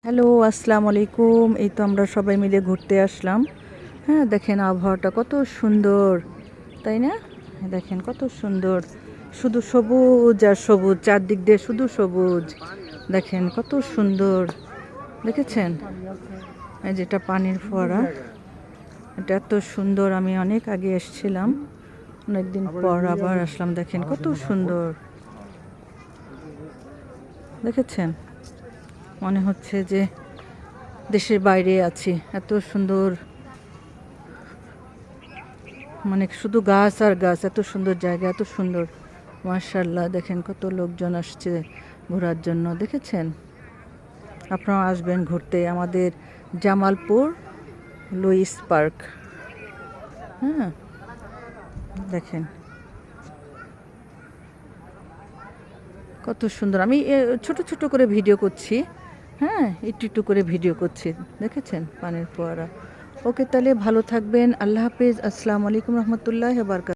Hello, আসসালামু আলাইকুম। এই তো আমরা সবাই মিলে ঘুরতে আসলাম। হ্যাঁ, দেখেন আবহাওয়াটা কত সুন্দর, তাই না? দেখেন কত সুন্দর, শুধু সবুজ আর সবুজ, চারদিক দিয়ে শুধু সবুজ। দেখেন কত সুন্দর, দেখেছেন? এই যেটা পানির ফোয়ারা, এটা এত সুন্দর। আমি অনেক আগে এসেছিলাম, অনেকদিন পর আবার আসলাম। দেখেন কত সুন্দর, দেখেছেন? মনে হচ্ছে যে দেশের বাইরে আছি, এত সুন্দর। মানে শুধু গাছ আর গাছ, এত সুন্দর জায়গা, এত সুন্দর। মাশাআল্লাহ, দেখেন কত লোকজন আসছে ঘোরার জন্য, দেখেছেন? আপনারা আসবেন ঘুরতে আমাদের জামালপুর লুইস পার্ক। হ্যাঁ, দেখেন কত সুন্দর। আমি ছোট ছোট করে ভিডিও করছি। হ্যাঁ, একটু একটু করে ভিডিও করছি, দেখেছেন পানির ফোয়ারা। ওকে, তাহলে ভালো থাকবেন। আল্লাহ হাফিজ। আসসালামু আলাইকুম রহমতুল্লাহ বারকাতুহু।